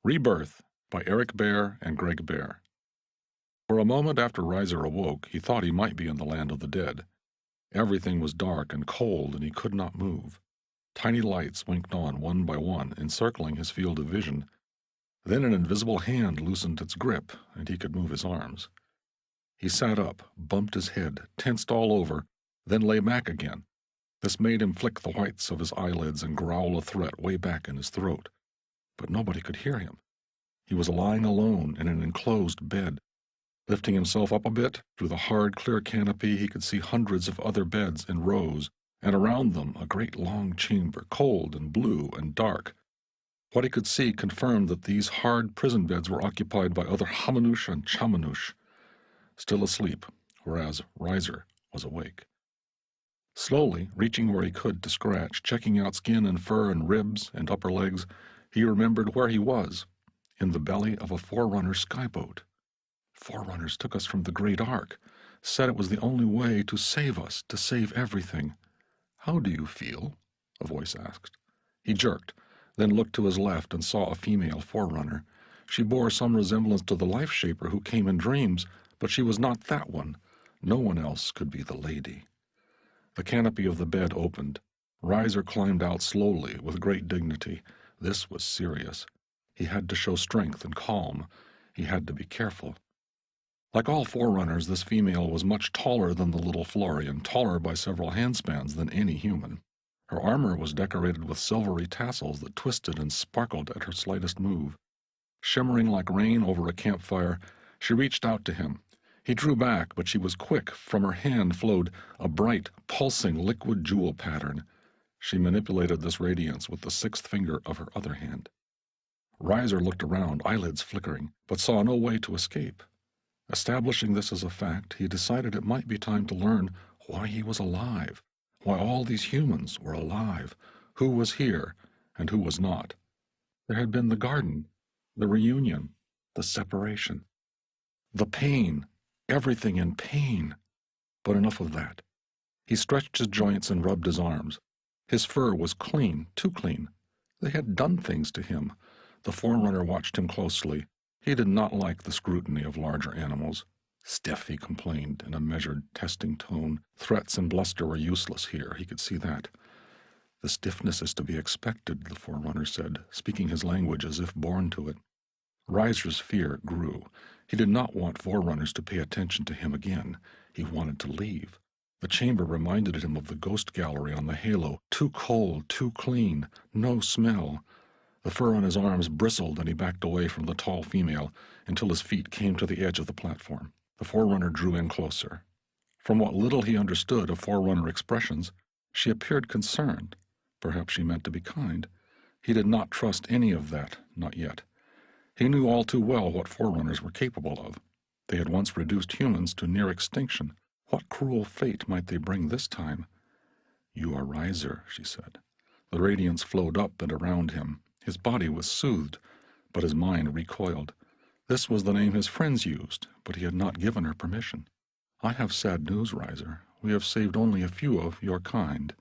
Rebirth by Eric Bear and Greg Bear. For a moment after Reiser awoke, he thought he might be in the land of the dead. Everything was dark and cold, and he could not move. Tiny lights winked on one by one, encircling his field of vision. Then an invisible hand loosened its grip, and he could move his arms. He sat up, bumped his head, tensed all over, then lay back again. This made him flick the whites of his eyelids and growl a threat way back in his throat. But nobody could hear him. He was lying alone in an enclosed bed. Lifting himself up a bit, through the hard, clear canopy he could see hundreds of other beds in rows, and around them a great long chamber, cold and blue and dark. What he could see confirmed that these hard prison beds were occupied by other Hamanush and Chamanush, still asleep, whereas Reiser was awake. Slowly, reaching where he could to scratch, checking out skin and fur and ribs and upper legs, he remembered where he was, in the belly of a Forerunner skyboat. Forerunners took us from the Great Ark, said it was the only way to save us, to save everything. "How do you feel?" a voice asked. He jerked, then looked to his left and saw a female Forerunner. She bore some resemblance to the Life Shaper who came in dreams, but she was not that one. No one else could be the lady. The canopy of the bed opened. Reiser climbed out slowly, with great dignity. This was serious. He had to show strength and calm. He had to be careful. Like all Forerunners, this female was much taller than the little Florian, taller by several handspans than any human. Her armor was decorated with silvery tassels that twisted and sparkled at her slightest move. Shimmering like rain over a campfire, she reached out to him. He drew back, but she was quick. From her hand flowed a bright, pulsing liquid jewel pattern. She manipulated this radiance with the sixth finger of her other hand. Reiser looked around, eyelids flickering, but saw no way to escape. Establishing this as a fact, he decided it might be time to learn why he was alive, why all these humans were alive, who was here and who was not. There had been the garden, the reunion, the separation, the pain, everything in pain. But enough of that. He stretched his joints and rubbed his arms. His fur was clean, too clean. They had done things to him. The Forerunner watched him closely. He did not like the scrutiny of larger animals. "Stiff," he complained in a measured, testing tone. Threats and bluster were useless here, he could see that. "The stiffness is to be expected," the Forerunner said, speaking his language as if born to it. Reiser's fear grew. He did not want Forerunners to pay attention to him again. He wanted to leave. The chamber reminded him of the ghost gallery on the Halo. Too cold, too clean, no smell. The fur on his arms bristled, and he backed away from the tall female until his feet came to the edge of the platform. The Forerunner drew in closer. From what little he understood of Forerunner expressions, she appeared concerned. Perhaps she meant to be kind. He did not trust any of that, not yet. He knew all too well what Forerunners were capable of. They had once reduced humans to near extinction. What cruel fate might they bring this time? "You are Reiser," she said. The radiance flowed up and around him. His body was soothed, but his mind recoiled. This was the name his friends used, but he had not given her permission. "I have sad news, Reiser. We have saved only a few of your kind,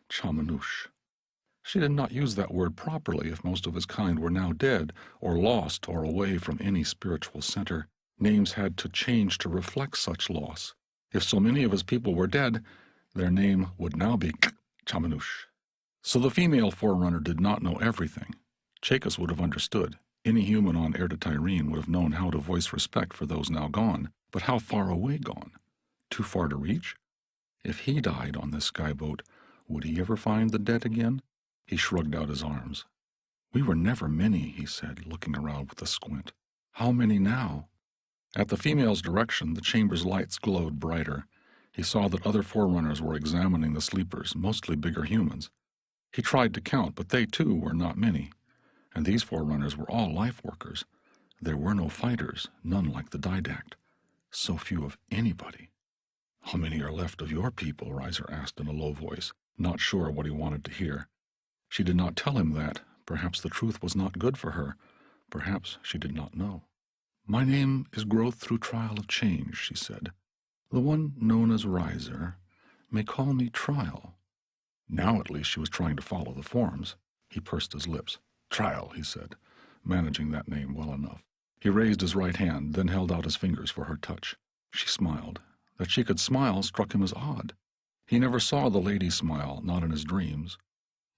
Chamanush." She did not use that word properly if most of his kind were now dead, or lost, or away from any spiritual center. Names had to change to reflect such loss. If so many of his people were dead, their name would now be Chamanush. So the female Forerunner did not know everything. Chacus would have understood. Any human on Air to Tyrene would have known how to voice respect for those now gone. But how far away gone? Too far to reach? If he died on this skyboat, would he ever find the dead again? He shrugged out his arms. "We were never many," he said, looking around with a squint. "How many now?" At the female's direction, the chamber's lights glowed brighter. He saw that other Forerunners were examining the sleepers, mostly bigger humans. He tried to count, but they too were not many. And these Forerunners were all life workers. There were no fighters, none like the Didact. So few of anybody. "How many are left of your people?" Reiser asked in a low voice, not sure what he wanted to hear. She did not tell him that. Perhaps the truth was not good for her. Perhaps she did not know. "My name is Growth Through Trial of Change," she said. "The one known as Reiser may call me Trial." Now at least she was trying to follow the forms. He pursed his lips. "Trial," he said. managing that name well enough. He raised his right hand, then held out his fingers for her touch. She smiled. That she could smile struck him as odd. He never saw the lady smile, not in his dreams.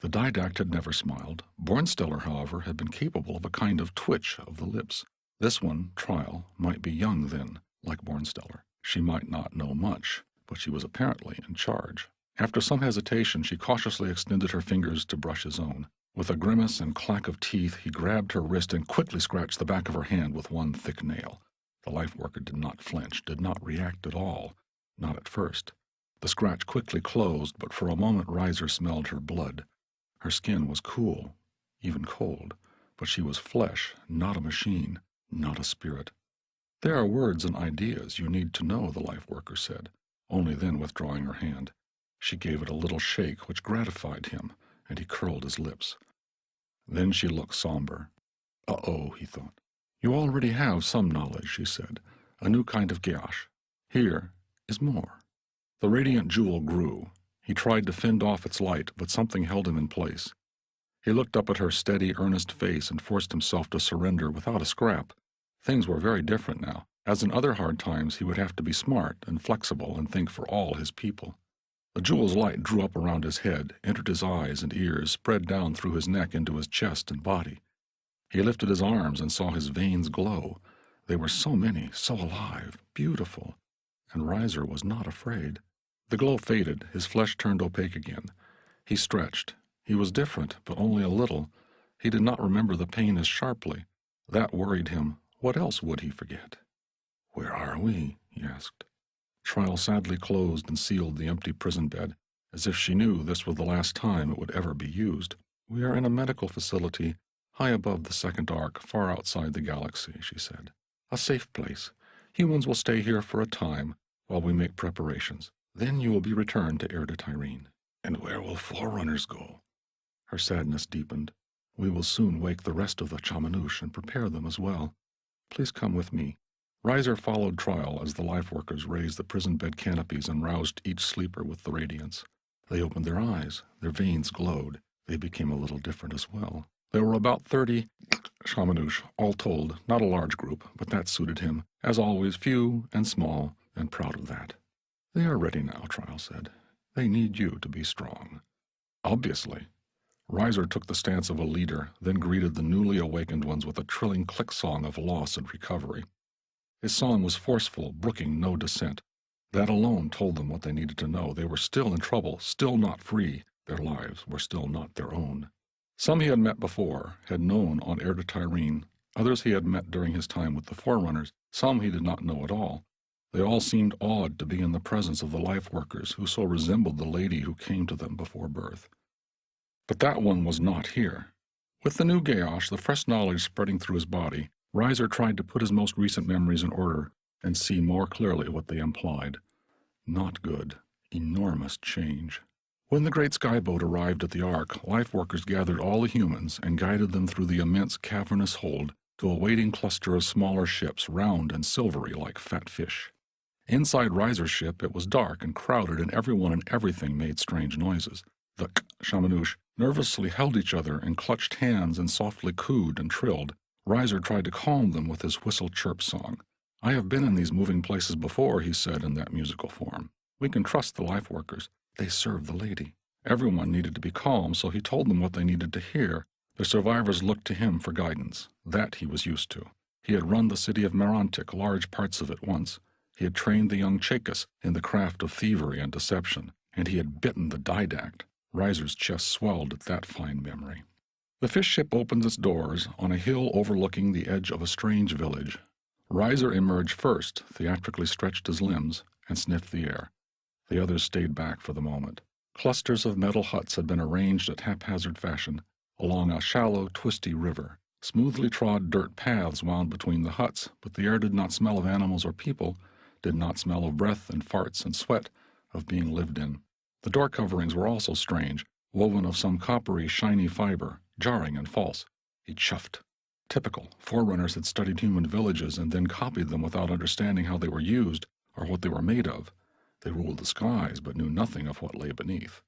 The didact had never smiled. Bornsteller, however, had been capable of a kind of twitch of the lips. This one, Trial, might be young then, like Bornsteller. She might not know much, but she was apparently in charge. After some hesitation, she cautiously extended her fingers to brush his own. With a grimace and clack of teeth, he grabbed her wrist and quickly scratched the back of her hand with one thick nail. The life worker did not flinch, did not react at all, not at first. The scratch quickly closed, but for a moment Reiser smelled her blood. Her skin was cool, even cold, but she was flesh, not a machine, not a spirit. There are words and ideas you need to know, the life worker said, only then withdrawing her hand. She gave it a little shake which gratified him, and he curled his lips. Then she looked somber. Uh-oh, he thought. You already have some knowledge, she said, a new kind of gouache. Here is more. The radiant jewel grew. He tried to fend off its light, but something held him in place. He looked up at her steady, earnest face and forced himself to surrender without a scrap. Things were very different now. As in other hard times, he would have to be smart and flexible and think for all his people. The jewel's light drew up around his head, entered his eyes and ears, spread down through his neck into his chest and body. He lifted his arms and saw his veins glow. They were so many, so alive, beautiful. And Reiser was not afraid. The glow faded, his flesh turned opaque again. He stretched. He was different, but only a little. He did not remember the pain as sharply. That worried him. What else would he forget? Where are we? He asked. Trial sadly closed and sealed the empty prison bed, as if she knew this was the last time it would ever be used. We are in a medical facility high above the second arc, far outside the galaxy, she said. A safe place. Humans will stay here for a time while we make preparations. Then you will be returned to Air de Tyrene. And where will Forerunners go? Her sadness deepened. We will soon wake the rest of the Chamanouche and prepare them as well. Please come with me. Reiser followed Trial as the life workers raised the prison bed canopies and roused each sleeper with the radiance. They opened their eyes. Their veins glowed. They became a little different as well. There were about 30 Chamanouche, all told, not a large group, but that suited him. As always, few and small, and proud of that. They are ready now, Trial said. They need you to be strong. Obviously. Reiser took the stance of a leader, then greeted the newly awakened ones with a trilling click song of loss and recovery. His song was forceful, brooking no dissent. That alone told them what they needed to know. They were still in trouble, still not free. Their lives were still not their own. Some he had met before, had known on Air de Tyrene. Others he had met during his time with the Forerunners. Some he did not know at all. They all seemed awed to be in the presence of the life workers who so resembled the lady who came to them before birth. But that one was not here. With the new gouache, the fresh knowledge spreading through his body, Reiser tried to put his most recent memories in order and see more clearly what they implied. Not good. Enormous change. When the great skyboat arrived at the Ark, life workers gathered all the humans and guided them through the immense cavernous hold to a waiting cluster of smaller ships, round and silvery like fat fish. Inside Reiser's ship it was dark and crowded, and everyone and everything made strange noises. The Chamanouche nervously held each other and clutched hands and softly cooed and trilled. Reiser tried to calm them with his whistle-chirp song. I have been in these moving places before, he said in that musical form. We can trust the life workers. They serve the lady. Everyone needed to be calm, so he told them what they needed to hear. The survivors looked to him for guidance. That he was used to. He had run the city of Merantic, large parts of it once. He had trained the young Chacus in the craft of thievery and deception, and he had bitten the didact. Reiser's chest swelled at that fine memory. The fish ship opened its doors on a hill overlooking the edge of a strange village. Reiser emerged first, theatrically stretched his limbs, and sniffed the air. The others stayed back for the moment. Clusters of metal huts had been arranged at haphazard fashion along a shallow, twisty river. Smoothly trod dirt paths wound between the huts, but the air did not smell of animals or people, did not smell of breath and farts and sweat, of being lived in. The door coverings were also strange, woven of some coppery, shiny fiber, jarring and false. He chuffed. Typical. Forerunners had studied human villages and then copied them without understanding how they were used or what they were made of. They ruled the skies, but knew nothing of what lay beneath.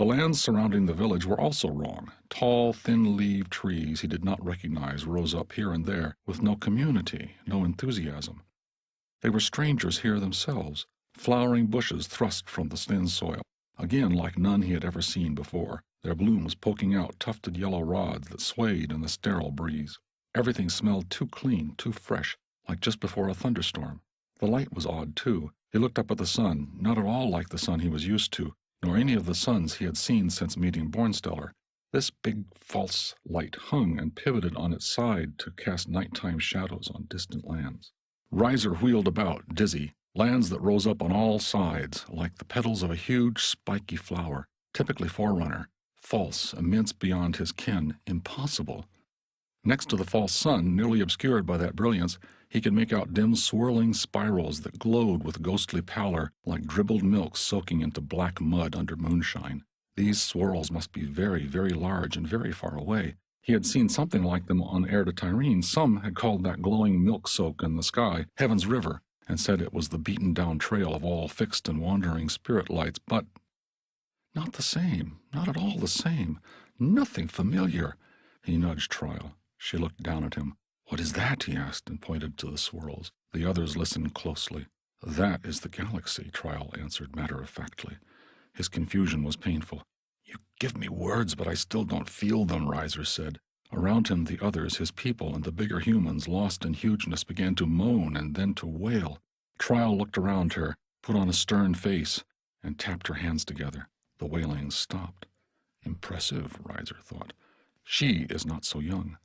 The lands surrounding the village were also wrong. Tall, thin-leaved trees he did not recognize rose up here and there, with no community, no enthusiasm. They were strangers here themselves, flowering bushes thrust from the thin soil, again like none he had ever seen before, their blooms poking out tufted yellow rods that swayed in the sterile breeze. Everything smelled too clean, too fresh, like just before a thunderstorm. The light was odd, too. He looked up at the sun, not at all like the sun he was used to, nor any of the suns he had seen since meeting Bornsteller. This big false light hung and pivoted on its side to cast nighttime shadows on distant lands. Reiser wheeled about, dizzy, lands that rose up on all sides, like the petals of a huge, spiky flower, typically Forerunner, false, immense beyond his ken, impossible. Next to the false sun, nearly obscured by that brilliance, he could make out dim swirling spirals that glowed with ghostly pallor like dribbled milk soaking into black mud under moonshine. These swirls must be very, very large and very far away. He had seen something like them on Air to Tyrene. Some had called that glowing milk soak in the sky Heaven's River, and said it was the beaten-down trail of all fixed and wandering spirit lights, but not the same, not at all the same, nothing familiar. He nudged Trial. She looked down at him. "What is that?" he asked, and pointed to the swirls. The others listened closely. "That is the galaxy," Trial answered matter-of-factly. His confusion was painful. "You give me words, but I still don't feel them," Reiser said. Around him the others, his people, and the bigger humans, lost in hugeness, began to moan and then to wail. Trial looked around her, put on a stern face, and tapped her hands together. The wailing stopped. Impressive, Reiser thought. She is not so young.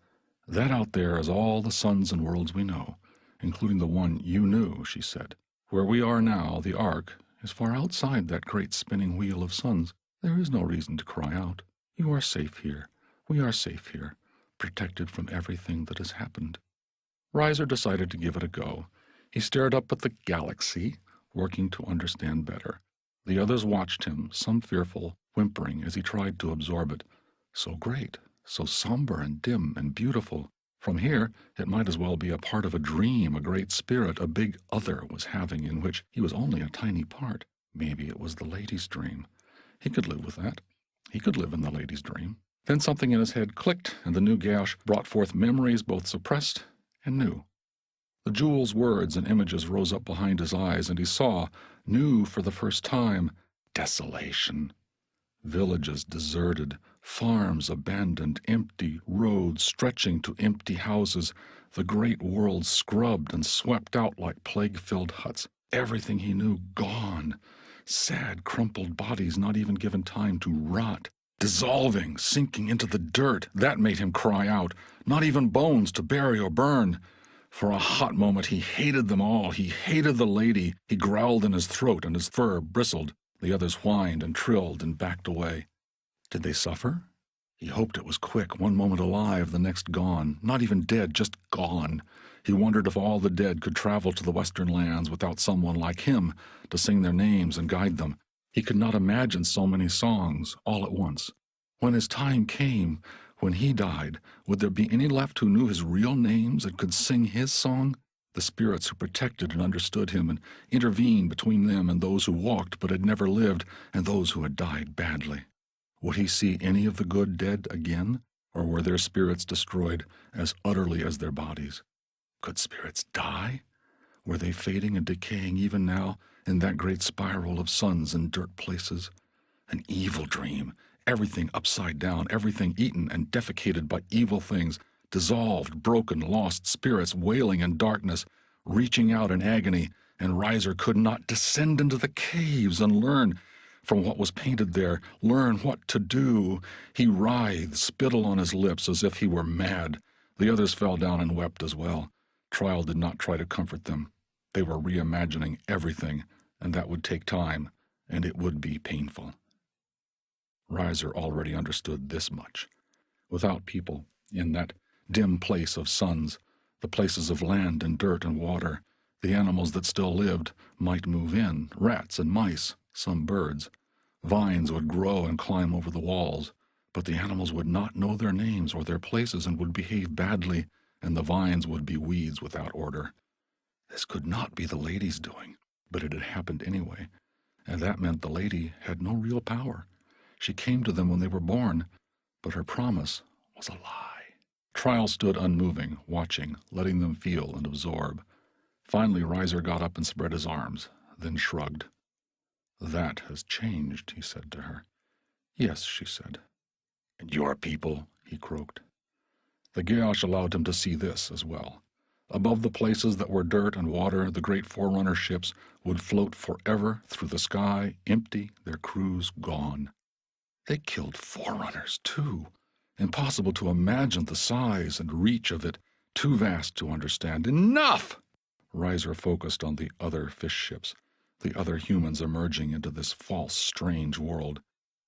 That out there is all the suns and worlds we know, including the one you knew, she said. Where we are now, the Ark, is far outside that great spinning wheel of suns. There is no reason to cry out. You are safe here. We are safe here, protected from everything that has happened. Reiser decided to give it a go. He stared up at the galaxy, working to understand better. The others watched him, some fearful, whimpering as he tried to absorb it. So great, so somber and dim and beautiful. From here, it might as well be a part of a dream a great spirit, a big other, was having in which he was only a tiny part. Maybe it was the lady's dream. He could live with that. He could live in the lady's dream. Then something in his head clicked, and the new gash brought forth memories both suppressed and new. The jewel's words and images rose up behind his eyes, and he saw, new for the first time, desolation. Villages deserted, farms abandoned, empty, roads stretching to empty houses, the great world scrubbed and swept out like plague-filled huts. Everything he knew gone. Sad, crumpled bodies not even given time to rot. Dissolving, sinking into the dirt. That made him cry out. Not even bones to bury or burn. For a hot moment he hated them all. He hated the lady. He growled in his throat and his fur bristled. The others whined and trilled and backed away. Did they suffer? He hoped it was quick, one moment alive, the next gone. Not even dead, just gone. He wondered if all the dead could travel to the western lands without someone like him to sing their names and guide them. He could not imagine so many songs all at once. When his time came, when he died, would there be any left who knew his real names and could sing his song? The spirits who protected and understood him and intervened between them and those who walked but had never lived and those who had died badly. Would he see any of the good dead again, or were their spirits destroyed as utterly as their bodies? Could spirits die? Were they fading and decaying even now in that great spiral of suns and dirt places? An evil dream, everything upside down, everything eaten and defecated by evil things, dissolved, broken, lost spirits wailing in darkness, reaching out in agony, and Reiser could not descend into the caves and learn from what was painted there, learn what to do. He writhed, spittle on his lips as if he were mad. The others fell down and wept as well. Trial did not try to comfort them. They were reimagining everything, and that would take time, and it would be painful. Reiser already understood this much. Without people, in that dim place of suns, the places of land and dirt and water, the animals that still lived might move in, rats and mice, some birds. Vines would grow and climb over the walls, but the animals would not know their names or their places and would behave badly, and the vines would be weeds without order. This could not be the lady's doing, but it had happened anyway, and that meant the lady had no real power. She came to them when they were born, but her promise was a lie. Trial stood unmoving, watching, letting them feel and absorb. Finally, Reiser got up and spread his arms, then shrugged. "That has changed," he said to her. "Yes," she said. "And your people?" he croaked. The Geash allowed him to see this as well. Above the places that were dirt and water, the great Forerunner ships would float forever through the sky, empty, their crews gone. They killed Forerunners, too. Impossible to imagine the size and reach of it, too vast to understand. Enough! Reiser focused on the other fish ships, the other humans emerging into this false, strange world.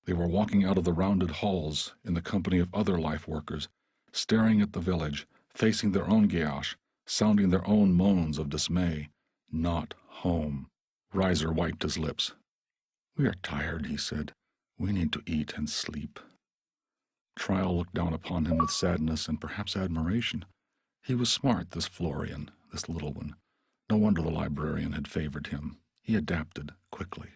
They were walking out of the rounded halls in the company of other life workers, staring at the village, facing their own Geash, sounding their own moans of dismay. Not home. Reiser wiped his lips. "We are tired," he said. "We need to eat and sleep." Trial looked down upon him with sadness and perhaps admiration. He was smart, this Florian, this little one. No wonder the librarian had favored him. He adapted quickly.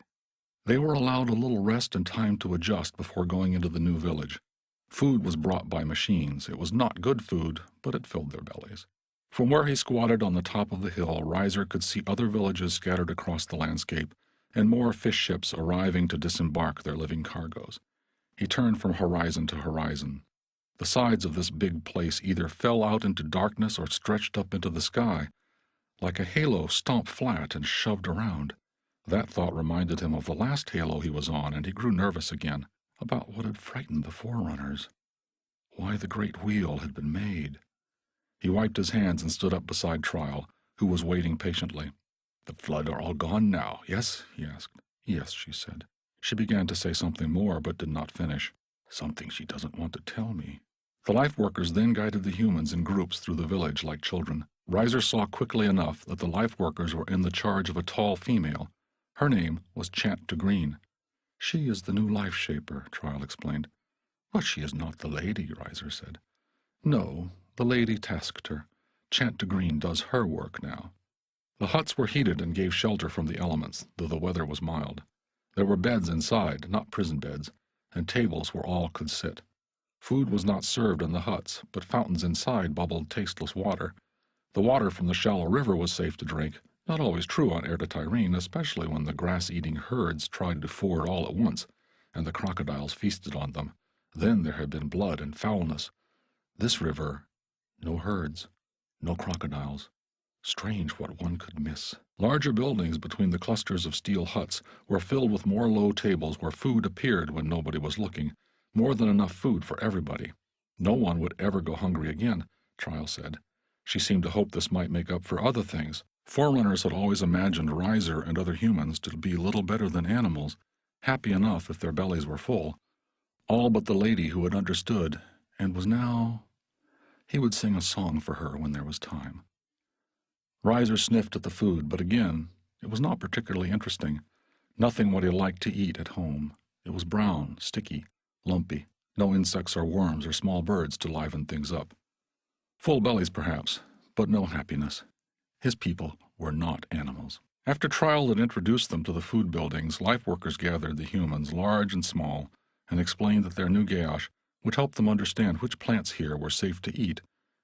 They were allowed a little rest and time to adjust before going into the new village. Food was brought by machines. It was not good food, but it filled their bellies. From where he squatted on the top of the hill, Reiser could see other villages scattered across the landscape, and more fish ships arriving to disembark their living cargoes. He turned from horizon to horizon. The sides of this big place either fell out into darkness or stretched up into the sky, like a halo stomped flat and shoved around. That thought reminded him of the last halo he was on, and he grew nervous again about what had frightened the Forerunners. Why the great wheel had been made. He wiped his hands and stood up beside Trial, who was waiting patiently. "The flood are all gone now, yes?" he asked. "Yes," she said. She began to say something more, but did not finish. Something she doesn't want to tell me. The life workers then guided the humans in groups through the village like children. Reiser saw quickly enough that the life workers were in the charge of a tall female. Her name was Chant to Green. "She is the new life shaper," Trial explained. "But she is not the lady," Reiser said. "No, the lady tasked her. Chant to Green does her work now." The huts were heated and gave shelter from the elements, though the weather was mild. There were beds inside, not prison beds, and tables where all could sit. Food was not served in the huts, but fountains inside bubbled tasteless water. The water from the shallow river was safe to drink, not always true on Erdetyrene, especially when the grass-eating herds tried to ford all at once, and the crocodiles feasted on them. Then there had been blood and foulness. This river, no herds, no crocodiles. Strange what one could miss. Larger buildings between the clusters of steel huts were filled with more low tables where food appeared when nobody was looking, more than enough food for everybody. No one would ever go hungry again, Trial said. She seemed to hope this might make up for other things. Forerunners had always imagined Reiser and other humans to be little better than animals, happy enough if their bellies were full. All but the lady who had understood, and was now... He would sing a song for her when there was time. Reiser sniffed at the food, but again, it was not particularly interesting. Nothing what he liked to eat at home. It was brown, sticky, lumpy. No insects or worms or small birds to liven things up. Full bellies, perhaps, but no happiness. His people were not animals. After Trial had introduced them to the food buildings, life workers gathered the humans, large and small, and explained that their new Geash would help them understand which plants here were safe to eat,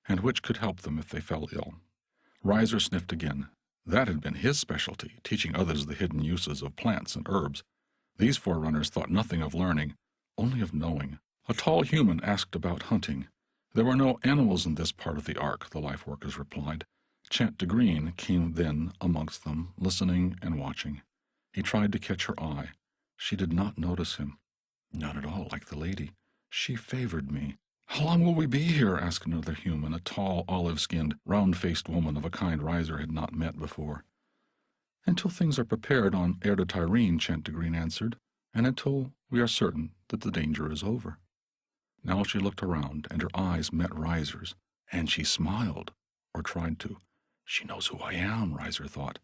and which could help them if they fell ill. Reiser sniffed again. That had been his specialty, teaching others the hidden uses of plants and herbs. These Forerunners thought nothing of learning, only of knowing. A tall human asked about hunting. There were no animals in this part of the Ark, the life workers replied. Chant to Green came then amongst them, listening and watching. He tried to catch her eye. She did not notice him. Not at all like the lady. She favored me. "How long will we be here?" asked another human, a tall, olive-skinned, round-faced woman of a kind Reiser had not met before. "Until things are prepared on Erdetyrene," Chant to Green answered, "and until we are certain that the danger is over." Now she looked around, and her eyes met Reiser's, and she smiled, or tried to. She knows who I am, Reiser thought,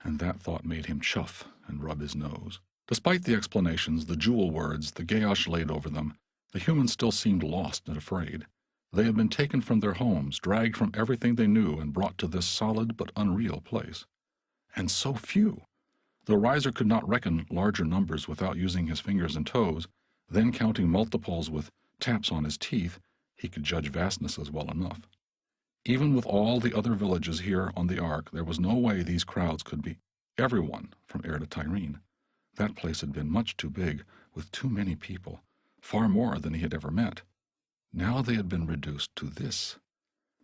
and that thought made him chuff and rub his nose. Despite the explanations, the jewel words, the Geash laid over them, the humans still seemed lost and afraid. They had been taken from their homes, dragged from everything they knew, and brought to this solid but unreal place. And so few! Though Reiser could not reckon larger numbers without using his fingers and toes, Then, counting multiples with taps on his teeth, he could judge vastnesses well enough. Even with all the other villages here on the Ark, there was no way these crowds could be everyone from Air to Tyrene. That place had been much too big, with too many people, far more than he had ever met. Now they had been reduced to this.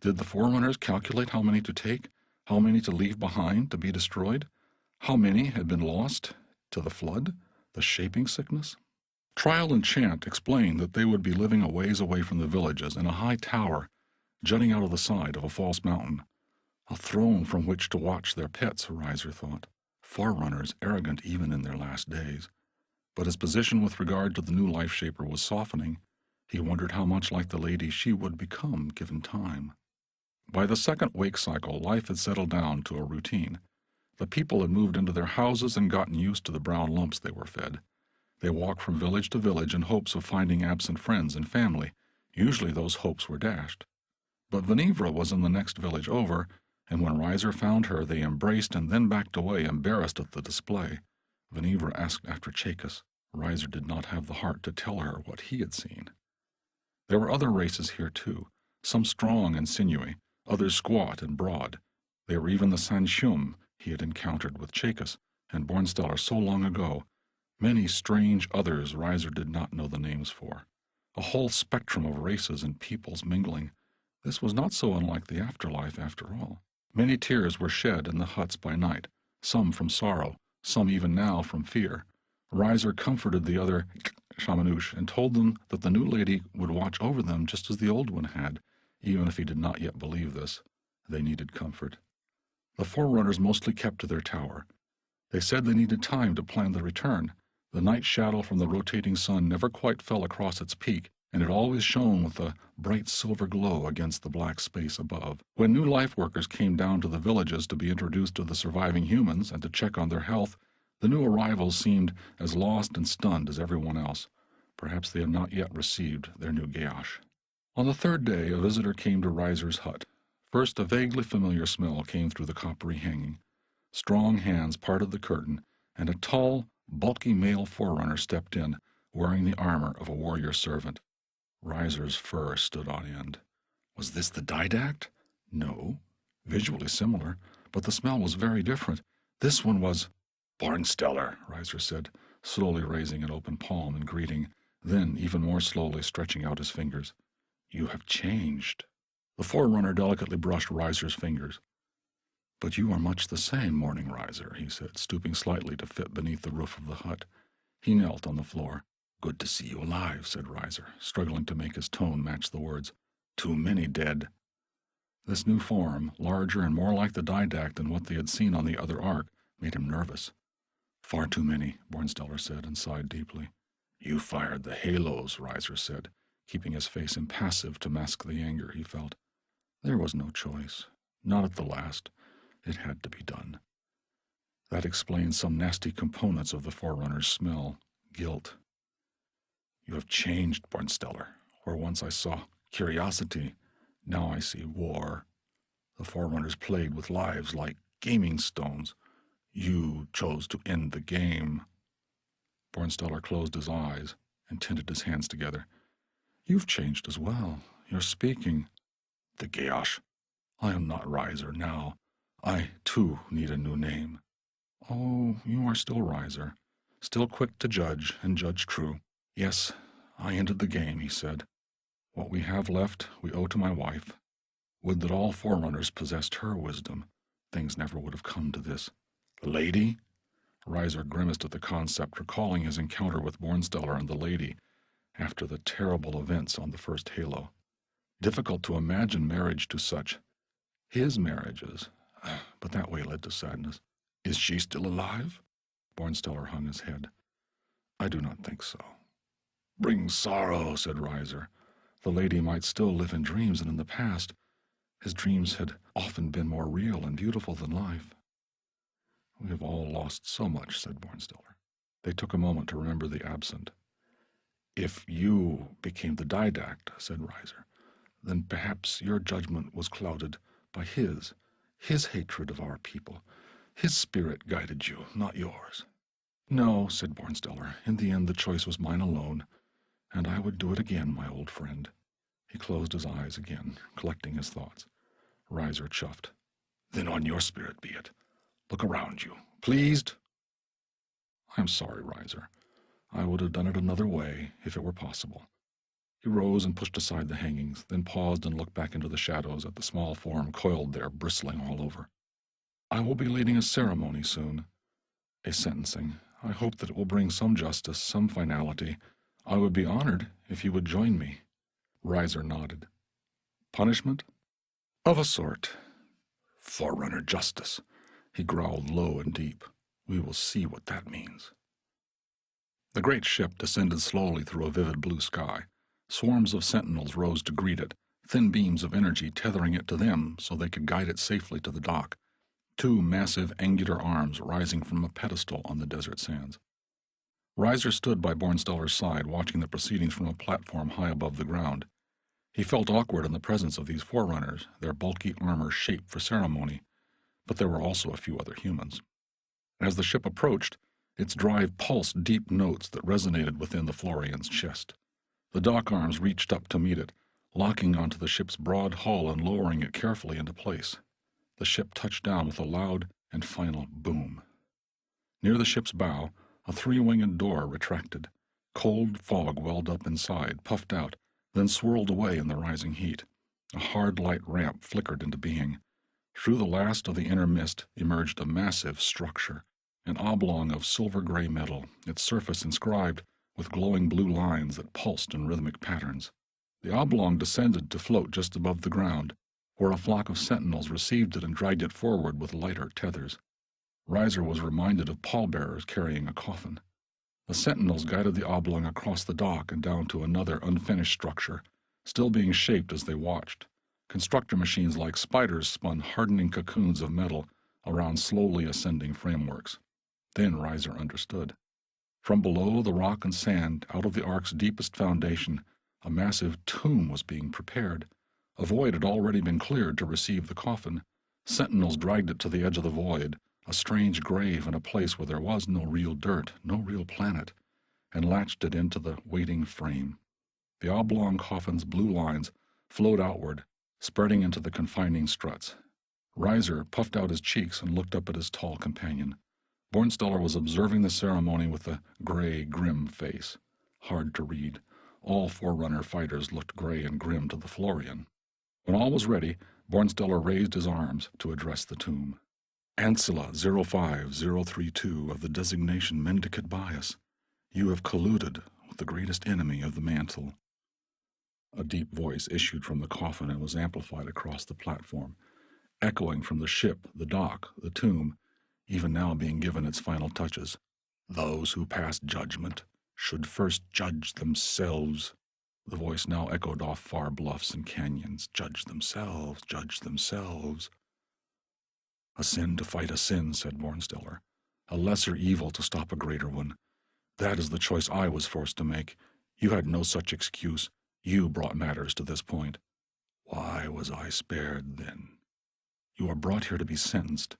Did the Forerunners calculate how many to take, how many to leave behind to be destroyed? How many had been lost to the flood, the shaping sickness? Trial and Chant explained that they would be living a ways away from the villages in a high tower jutting out of the side of a false mountain. A throne from which to watch their pets, Reiser thought. Forerunners arrogant even in their last days. But his position with regard to the new life shaper was softening. He wondered how much like the lady she would become given time. By the second wake cycle, life had settled down to a routine. The people had moved into their houses and gotten used to the brown lumps they were fed. They walked from village to village in hopes of finding absent friends and family. Usually those hopes were dashed. But Venivra was in the next village over, and when Reiser found her, they embraced and then backed away, embarrassed at the display. Venivra asked after Chacus. Reiser did not have the heart to tell her what he had seen. There were other races here, too, some strong and sinewy, others squat and broad. They were even the Sanshum he had encountered with Chacus and Bornsteller so long ago. Many strange others Reiser did not know the names for. A whole spectrum of races and peoples mingling. This was not so unlike the afterlife, after all. Many tears were shed in the huts by night, some from sorrow, some even now from fear. Reiser comforted the other Shamanush and told them that the new lady would watch over them just as the old one had, even if he did not yet believe this. They needed comfort. The Forerunners mostly kept to their tower. They said they needed time to plan the return. The night shadow from the rotating sun never quite fell across its peak, and it always shone with a bright silver glow against the black space above. When new life workers came down to the villages to be introduced to the surviving humans and to check on their health, the new arrivals seemed as lost and stunned as everyone else. Perhaps they had not yet received their new Geash. On the third day, a visitor came to Reiser's hut. First, a vaguely familiar smell came through the coppery hanging. Strong hands parted the curtain, and a tall, bulky male Forerunner stepped in, wearing the armor of a warrior servant. Reiser's fur stood on end. Was this the Didact? No. Visually similar, but the smell was very different. This one was... "Bornsteller," Reiser said, slowly raising an open palm in greeting, then even more slowly stretching out his fingers. "You have changed." The Forerunner delicately brushed Reiser's fingers. "But you are much the same, Morning Reiser," he said, stooping slightly to fit beneath the roof of the hut. He knelt on the floor. "Good to see you alive," said Reiser, struggling to make his tone match the words. "Too many dead." This new form, larger and more like the Didact than what they had seen on the other Ark, made him nervous. "Far too many," Bornsteller said, and sighed deeply. "You fired the halos," Reiser said, keeping his face impassive to mask the anger he felt. There was no choice. Not at the last. It had to be done. That explained some nasty components of the Forerunner's smell. Guilt. "You have changed, Bornsteller. Where once I saw curiosity, now I see war. The Forerunners played with lives like gaming stones. You chose to end the game." Bornsteller closed his eyes and tinted his hands together. "You've changed as well. You're speaking." "The Geash. I am not Reiser now. I, too, need a new name." "Oh, you are still Reiser. Still quick to judge, and judge true." "Yes, I ended the game," he said. "What we have left we owe to my wife. Would that all Forerunners possessed her wisdom. Things never would have come to this." "The lady?" Reiser grimaced at the concept, recalling his encounter with Bornsteller and the lady after the terrible events on the first Halo. Difficult to imagine marriage to such. His marriages. But that way led to sadness. "Is she still alive?" Bornsteller hung his head. "I do not think so." "Brings sorrow," said Reiser. The lady might still live in dreams and in the past. His dreams had often been more real and beautiful than life. "We have all lost so much," said Bornsteller. They took a moment to remember the absent. "If you became the Didact," said Reiser, "then perhaps your judgment was clouded by his hatred of our people. His spirit guided you, not yours." "No," said Bornsteller. "In the end, the choice was mine alone. And I would do it again, my old friend. He closed his eyes again, collecting his thoughts. Riser chuffed. Then on your spirit be it. Look around you. Pleased? I'm sorry, Riser. I would have done it another way, if it were possible. He rose and pushed aside the hangings, then paused and looked back into the shadows at the small form coiled there, bristling all over. I will be leading a ceremony soon. A sentencing. I hope that it will bring some justice, some finality. I would be honored if you would join me. Riser nodded. Punishment? Of a sort. Forerunner justice. He growled low and deep. We will see what that means. The great ship descended slowly through a vivid blue sky. Swarms of sentinels rose to greet it, thin beams of energy tethering it to them so they could guide it safely to the dock. Two massive angular arms rising from a pedestal on the desert sands. Riser stood by Bornsteller's side, watching the proceedings from a platform high above the ground. He felt awkward in the presence of these forerunners, their bulky armor shaped for ceremony, but there were also a few other humans. As the ship approached, its drive pulsed deep notes that resonated within the Florian's chest. The dock arms reached up to meet it, locking onto the ship's broad hull and lowering it carefully into place. The ship touched down with a loud and final boom. Near the ship's bow, a three-winged door retracted. Cold fog welled up inside, puffed out, then swirled away in the rising heat. A hard light ramp flickered into being. Through the last of the inner mist emerged a massive structure, an oblong of silver-gray metal, its surface inscribed with glowing blue lines that pulsed in rhythmic patterns. The oblong descended to float just above the ground, where a flock of sentinels received it and dragged it forward with lighter tethers. Riser was reminded of pallbearers carrying a coffin. The sentinels guided the oblong across the dock and down to another unfinished structure, still being shaped as they watched. Constructor machines like spiders spun hardening cocoons of metal around slowly ascending frameworks. Then Riser understood. From below the rock and sand, out of the ark's deepest foundation, a massive tomb was being prepared. A void had already been cleared to receive the coffin. Sentinels dragged it to the edge of the void, a strange grave in a place where there was no real dirt, no real planet, and latched it into the waiting frame. The oblong coffin's blue lines flowed outward, spreading into the confining struts. Riser puffed out his cheeks and looked up at his tall companion. Bornsteller was observing the ceremony with a gray, grim face. Hard to read. All Forerunner fighters looked gray and grim to the Florian. When all was ready, Bornsteller raised his arms to address the tomb. Ancilla 05032 of the designation Mendicant Bias, you have colluded with the greatest enemy of the mantle. A deep voice issued from the coffin and was amplified across the platform, echoing from the ship, the dock, the tomb, even now being given its final touches. Those who pass judgment should first judge themselves. The voice now echoed off far bluffs and canyons. Judge themselves, judge themselves. A sin to fight a sin, said Bornsteller. A lesser evil to stop a greater one. That is the choice I was forced to make. You had no such excuse. You brought matters to this point. Why was I spared then? You are brought here to be sentenced.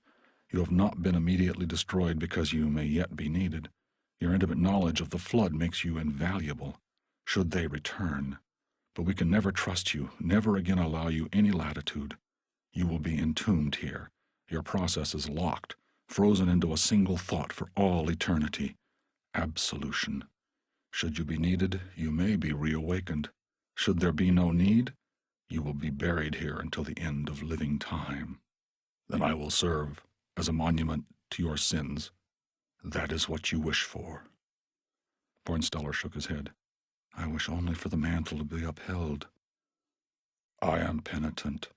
You have not been immediately destroyed because you may yet be needed. Your intimate knowledge of the flood makes you invaluable, should they return. But we can never trust you, never again allow you any latitude. You will be entombed here. Your process is locked, frozen into a single thought for all eternity. Absolution. Should you be needed, you may be reawakened. Should there be no need, you will be buried here until the end of living time. Then I will serve as a monument to your sins. That is what you wish for. Bornsteller shook his head. I wish only for the mantle to be upheld. I am penitent.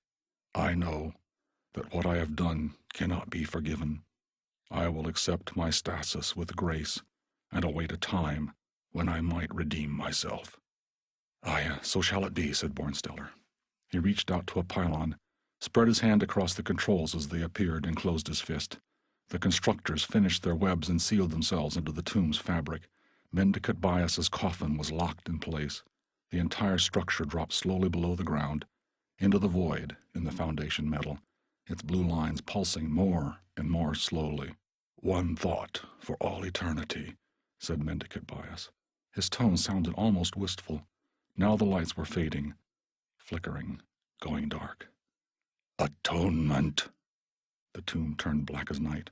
I know that what I have done cannot be forgiven. I will accept my stasis with grace and await a time when I might redeem myself. Aye, so shall it be, said Bornsteller. He reached out to a pylon, spread his hand across the controls as they appeared, and closed his fist. The constructors finished their webs and sealed themselves into the tomb's fabric. Mendicant Bias's coffin was locked in place. The entire structure dropped slowly below the ground, into the void in the foundation metal, its blue lines pulsing more and more slowly. One thought for all eternity, said Mendicant Bias. His tone sounded almost wistful. Now the lights were fading, flickering, going dark. "Atonement." The tomb turned black as night.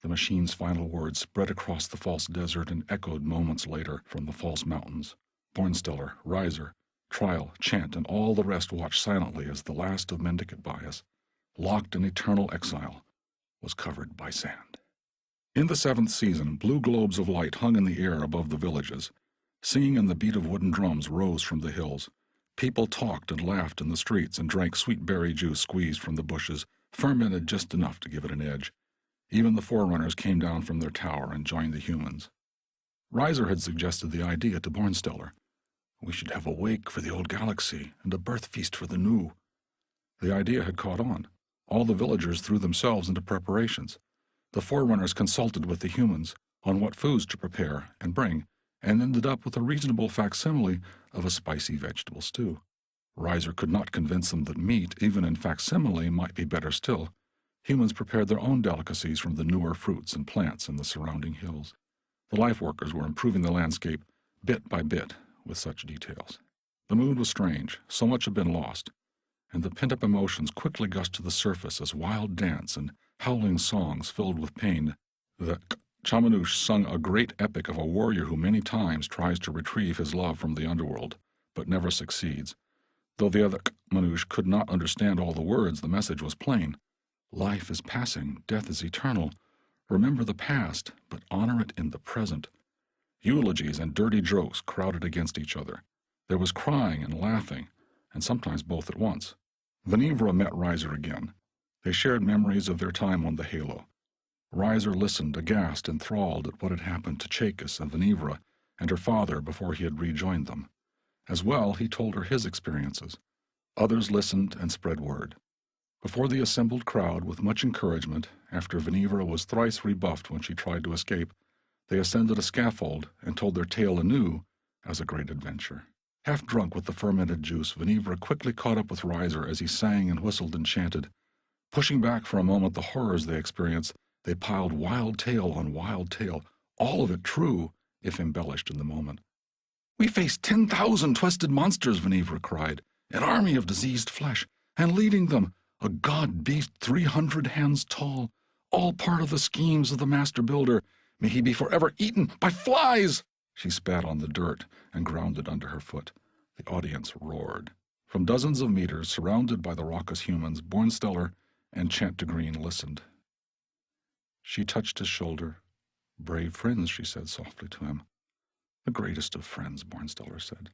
The machine's final words spread across the false desert and echoed moments later from the false mountains. Bornsteller, Riser, Trial, Chant, and all the rest watched silently as the last of mendicant bias, locked in eternal exile, was covered by sand. In the 7th season, blue globes of light hung in the air above the villages. Singing and the beat of wooden drums rose from the hills. People talked and laughed in the streets and drank sweet berry juice squeezed from the bushes, fermented just enough to give it an edge. Even the Forerunners came down from their tower and joined the humans. Riser had suggested the idea to Bornsteller. "We should have a wake for the old galaxy and a birth feast for the new." The idea had caught on. All the villagers threw themselves into preparations. The Forerunners consulted with the humans on what foods to prepare and bring, and ended up with a reasonable facsimile of a spicy vegetable stew. Riser could not convince them that meat, even in facsimile, might be better still. Humans prepared their own delicacies from the newer fruits and plants in the surrounding hills. The life workers were improving the landscape bit by bit with such details. The mood was strange, so much had been lost, and the pent-up emotions quickly gushed to the surface as wild dance and howling songs filled with pain. The Chamanouche sung a great epic of a warrior who many times tries to retrieve his love from the underworld, but never succeeds. Though the other Manouche could not understand all the words, the message was plain. Life is passing, death is eternal. Remember the past, but honor it in the present. Eulogies and dirty jokes crowded against each other. There was crying and laughing, and sometimes both at once. Venivra met Riser again. They shared memories of their time on the Halo. Riser listened, aghast, enthralled at what had happened to Chacus and Venivra and her father before he had rejoined them. As well, he told her his experiences. Others listened and spread word. Before the assembled crowd, with much encouragement, after Venivra was thrice rebuffed when she tried to escape, they ascended a scaffold and told their tale anew as a great adventure. Half drunk with the fermented juice, Venivra quickly caught up with Riser as he sang and whistled and chanted. Pushing back for a moment the horrors they experienced, they piled wild tale on wild tale, all of it true, if embellished in the moment. "We faced 10,000 twisted monsters," Venivra cried, "an army of diseased flesh, and leading them, a god beast 300 hands tall, all part of the schemes of the master builder. May he be forever eaten by flies!" She spat on the dirt and ground it under her foot. The audience roared. From dozens of meters, surrounded by the raucous humans, Bornsteller and Chant de Green listened. She touched his shoulder. "Brave friends," she said softly to him. "The greatest of friends," Bornsteller said.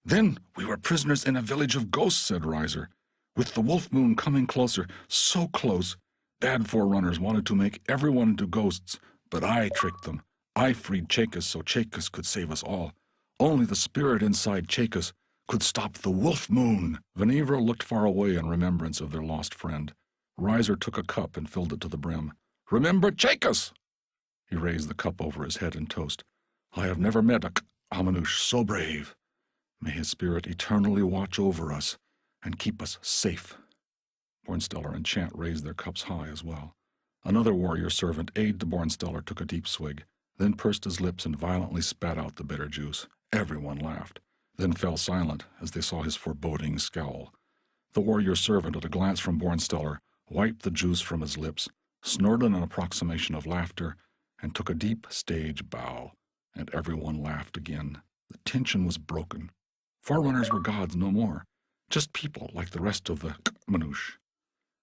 "Then we were prisoners in a village of ghosts," said Riser. "With the wolf moon coming closer, so close, bad Forerunners wanted to make everyone into ghosts, but I tricked them. I freed Chacus so Chacus could save us all. Only the spirit inside Chacus could stop the wolf moon." Venivra looked far away in remembrance of their lost friend. Riser took a cup and filled it to the brim. "Remember Chacus!" He raised the cup over his head in toast. "I have never met a Hamanouche so brave. May his spirit eternally watch over us and keep us safe." Bornsteller and Chant raised their cups high as well. Another warrior servant, aide to Bornsteller, took a deep swig, then pursed his lips and violently spat out the bitter juice. Everyone laughed, then fell silent as they saw his foreboding scowl. The warrior servant, at a glance from Bornsteller, wiped the juice from his lips, snorted an approximation of laughter, and took a deep stage bow, and everyone laughed again. The tension was broken. Forerunners were gods no more, just people like the rest of the Manouche.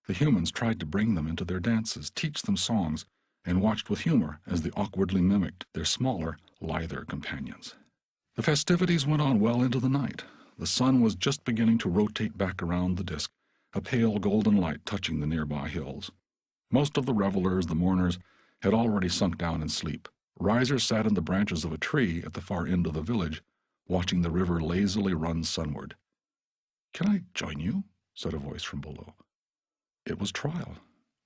The humans tried to bring them into their dances, teach them songs, and watched with humor as they awkwardly mimicked their smaller, lither companions. The festivities went on well into the night. The sun was just beginning to rotate back around the disk, a pale golden light touching the nearby hills. Most of the revelers, the mourners, had already sunk down in sleep. Riser sat in the branches of a tree at the far end of the village, watching the river lazily run sunward. "Can I join you?" said a voice from below. It was Trial.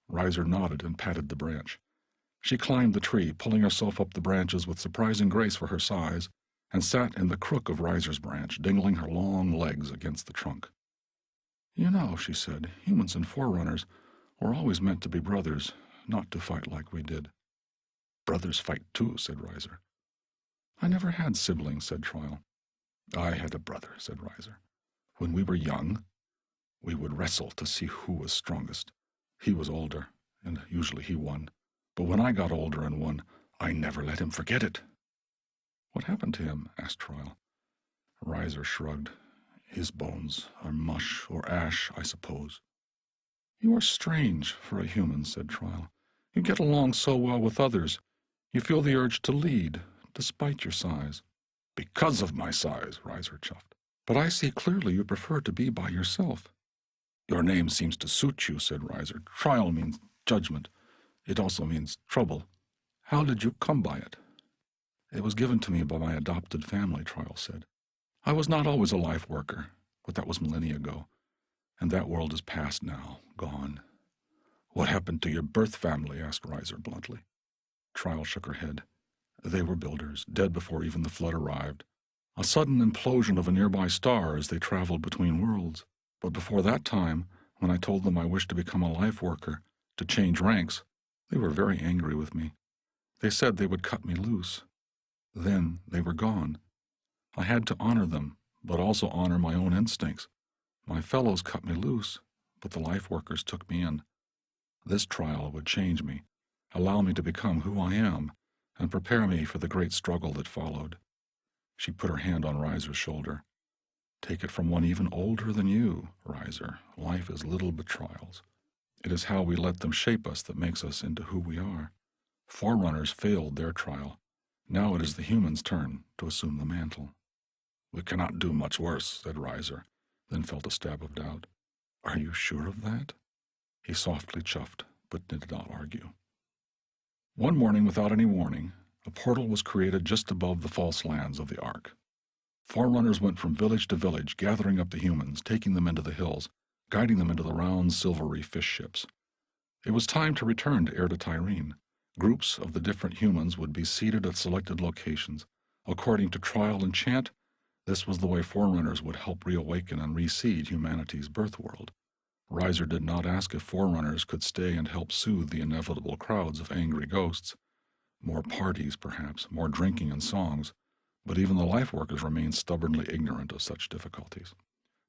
Riser nodded and patted the branch. She climbed the tree, pulling herself up the branches with surprising grace for her size, and sat in the crook of Riser's branch, dangling her long legs against the trunk. "You know," she said, "humans and Forerunners were always meant to be brothers, not to fight like we did." "Brothers fight too," said Riser. I never had siblings, said Trial. I had a brother, said Riser. When we were young, we would wrestle to see who was strongest. He was older, and usually he won. But when I got older and won, I never let him forget it. What happened to him? Asked Trial. Riser shrugged. His bones are mush or ash, I suppose. You are strange for a human, said Trial. You get along so well with others. You feel the urge to lead, despite your size. Because of my size, Riser chuffed. But I see clearly you prefer to be by yourself. Your name seems to suit you, said Riser. Trial means judgment. It also means trouble. How did you come by it? It was given to me by my adopted family, Trial said. I was not always a life worker, but that was millennia ago. And that world is past now, gone. What happened to your birth family? Asked Riser bluntly. Trial shook her head. They were builders, dead before even the flood arrived. A sudden implosion of a nearby star as they traveled between worlds. But before that time, when I told them I wished to become a life worker, to change ranks, they were very angry with me. They said they would cut me loose. Then they were gone. I had to honor them, but also honor my own instincts. My fellows cut me loose, but the life workers took me in. This trial would change me, allow me to become who I am, and prepare me for the great struggle that followed. She put her hand on Riser's shoulder. Take it from one even older than you, Riser. Life is little but trials. It is how we let them shape us that makes us into who we are. Forerunners failed their trial. Now it is the humans' turn to assume the mantle. We cannot do much worse, said Riser, then felt a stab of doubt. Are you sure of that? He softly chuffed, but did not argue. One morning, without any warning, a portal was created just above the false lands of the Ark. Forerunners went from village to village, gathering up the humans, taking them into the hills, guiding them into the round, silvery fish ships. It was time to return to Erde-Tyrene. Groups of the different humans would be seated at selected locations. According to Trial and Chant, this was the way Forerunners would help reawaken and reseed humanity's birth world. Riser did not ask if Forerunners could stay and help soothe the inevitable crowds of angry ghosts. More parties, perhaps, more drinking and songs, but even the life workers remained stubbornly ignorant of such difficulties.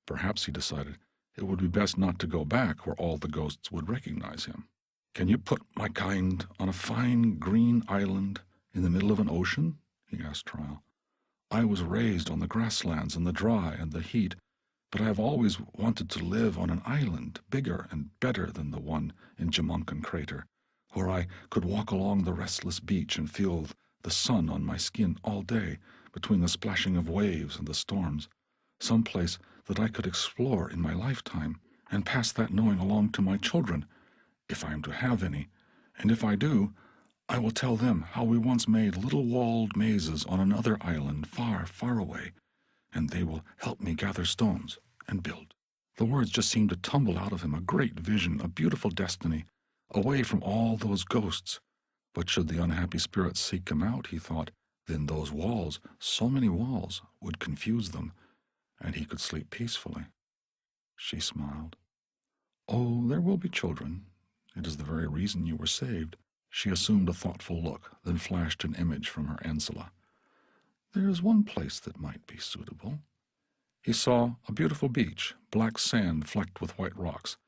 Perhaps, he decided, it would be best not to go back where all the ghosts would recognize him. Can you put my kind on a fine green island in the middle of an ocean? He asked Trial. I was raised on the grasslands and the dry and the heat, but I have always wanted to live on an island bigger and better than the one in Jamunkan Crater, where I could walk along the restless beach and feel the sun on my skin all day between the splashing of waves and the storms, some place that I could explore in my lifetime and pass that knowing along to my children, if I am to have any, and if I do, I will tell them how we once made little walled mazes on another island far, far away, and they will help me gather stones and build. The words just seemed to tumble out of him, a great vision, a beautiful destiny, away from all those ghosts. But should the unhappy spirits seek him out, he thought, then those walls, so many walls, would confuse them, and he could sleep peacefully. She smiled. Oh, there will be children. It is the very reason you were saved. She assumed a thoughtful look, then flashed an image from her ancilla. There is one place that might be suitable. He saw a beautiful beach, black sand flecked with white rocks.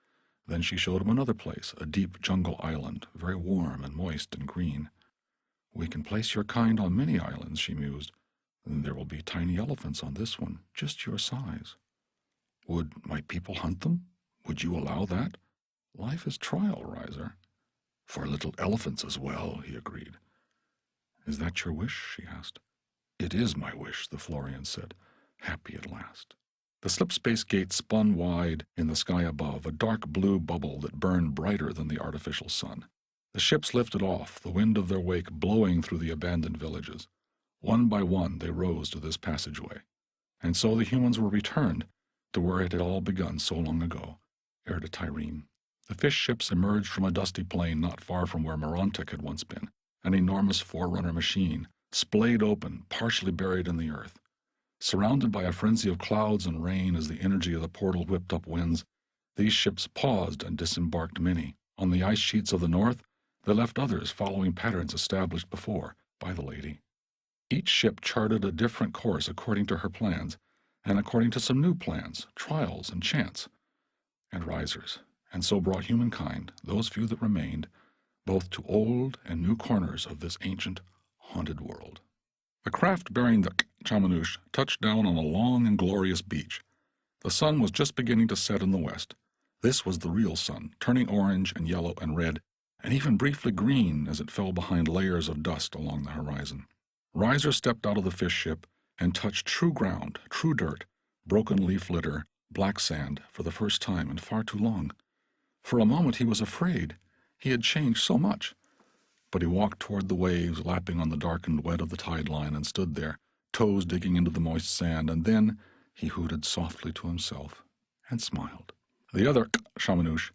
Then she showed him another place, a deep jungle island, very warm and moist and green. We can place your kind on many islands, she mused. Then there will be tiny elephants on this one, just your size. Would my people hunt them? Would you allow that? Life is trial, Riser. For little elephants as well, he agreed. Is that your wish? She asked. It is my wish, the Florian said, happy at last. The slip-space gate spun wide in the sky above, a dark blue bubble that burned brighter than the artificial sun. The ships lifted off, the wind of their wake blowing through the abandoned villages. One by one they rose to this passageway. And so the humans were returned to where it had all begun so long ago, Erde-Tyrene. The fish ships emerged from a dusty plain not far from where Morontic had once been, an enormous Forerunner machine, splayed open, partially buried in the earth. Surrounded by a frenzy of clouds and rain as the energy of the portal whipped up winds, these ships paused and disembarked many. On the ice sheets of the north, they left others following patterns established before by the lady. Each ship charted a different course according to her plans, and according to some new plans, trials, and chance, and risers, and so brought humankind, those few that remained, both to old and new corners of this ancient, haunted world. The craft bearing the Chamanouche touched down on a long and glorious beach. The sun was just beginning to set in the west. This was the real sun, turning orange and yellow and red, and even briefly green as it fell behind layers of dust along the horizon. Riser stepped out of the fish ship and touched true ground, true dirt, broken leaf litter, black sand for the first time in far too long. For a moment he was afraid. He had changed so much. But he walked toward the waves lapping on the darkened wet of the tide line and stood there, toes digging into the moist sand, and then he hooted softly to himself and smiled. The other Chamanouche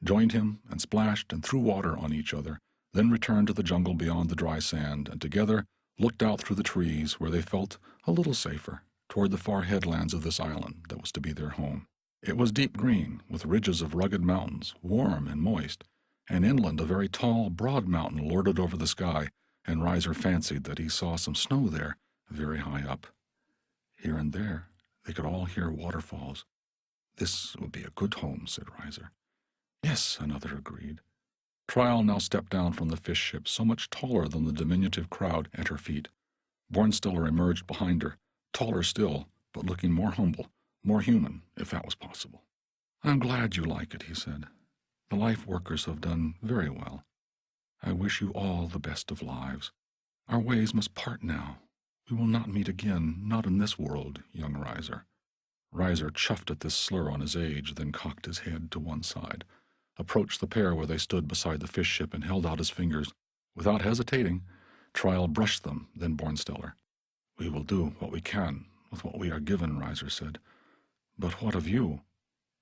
joined him and splashed and threw water on each other, then returned to the jungle beyond the dry sand, and together looked out through the trees where they felt a little safer, toward the far headlands of this island that was to be their home. It was deep green, with ridges of rugged mountains, warm and moist, and inland a very tall, broad mountain lorded over the sky, and Riser fancied that he saw some snow there, very high up. Here and there they could all hear waterfalls. This would be a good home, said Riser. Yes, another agreed. Trial now stepped down from the fish ship, so much taller than the diminutive crowd at her feet. Bornstiller emerged behind her, taller still, but looking more humble, more human, if that was possible. I'm glad you like it, he said. The life workers have done very well. I wish you all the best of lives. Our ways must part now. We will not meet again, not in this world, young Riser. Riser chuffed at this slur on his age, then cocked his head to one side, approached the pair where they stood beside the fish ship, and held out his fingers. Without hesitating, Trial brushed them, then Bornstiller. We will do what we can with what we are given, Riser said. But what of you?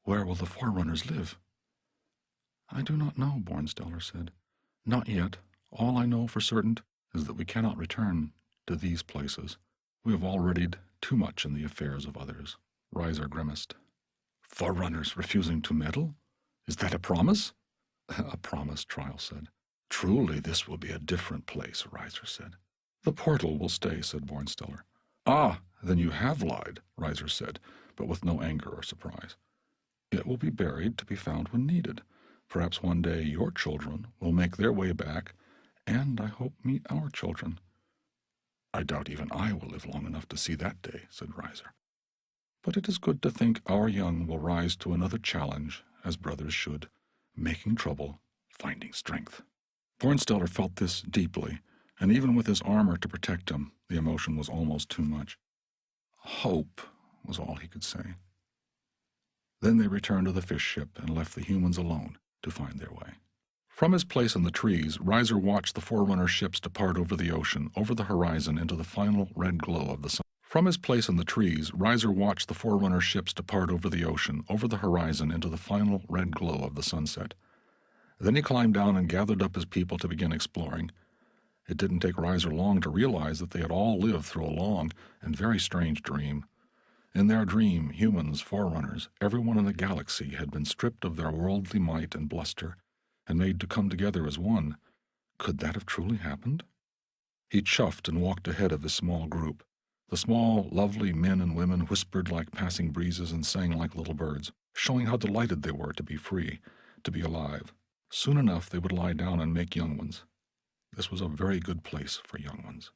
Where will the Forerunners live? I do not know, Bornstiller said. Not yet. All I know for certain is that we cannot return to these places. We have already too much in the affairs of others. Riser grimaced. Forerunners refusing to meddle? Is that a promise? A promise, Trial said. Truly, this will be a different place, Riser said. The portal will stay, said Bornstiller. Ah, then you have lied, Riser said, but with no anger or surprise. It will be buried to be found when needed. Perhaps one day your children will make their way back, and I hope meet our children. I doubt even I will live long enough to see that day, said Riser. But it is good to think our young will rise to another challenge, as brothers should, making trouble, finding strength. Bornstiller felt this deeply, and even with his armor to protect him, the emotion was almost too much. Hope was all he could say. Then they returned to the fish ship and left the humans alone to find their way. From his place in the trees, Riser watched the Forerunner ships depart over the ocean, over the horizon, into the final red glow of the sun. From his place in the trees, Riser watched the Forerunner ships depart over the ocean, over the horizon, into the final red glow of the sunset. Then he climbed down and gathered up his people to begin exploring. It didn't take Riser long to realize that they had all lived through a long and very strange dream. In their dream, humans, Forerunners, everyone in the galaxy had been stripped of their worldly might and bluster and made to come together as one. Could that have truly happened? He chuffed and walked ahead of his small group. The small, lovely men and women whispered like passing breezes and sang like little birds, showing how delighted they were to be free, to be alive. Soon enough they would lie down and make young ones. This was a very good place for young ones.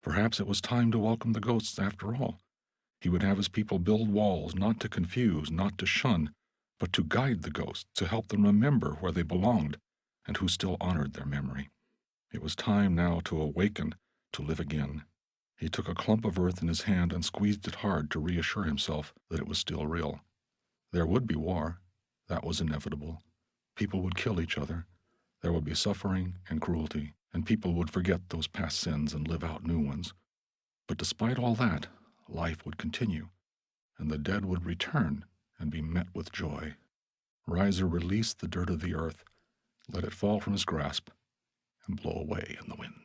Perhaps it was time to welcome the ghosts after all. He would have his people build walls, not to confuse, not to shun, but to guide the ghosts, to help them remember where they belonged and who still honored their memory. It was time now to awaken, to live again. He took a clump of earth in his hand and squeezed it hard to reassure himself that it was still real. There would be war. That was inevitable. People would kill each other. There would be suffering and cruelty, and people would forget those past sins and live out new ones. But despite all that, life would continue, and the dead would return and be met with joy. Riser released the dirt of the earth, let it fall from his grasp, and blow away in the wind.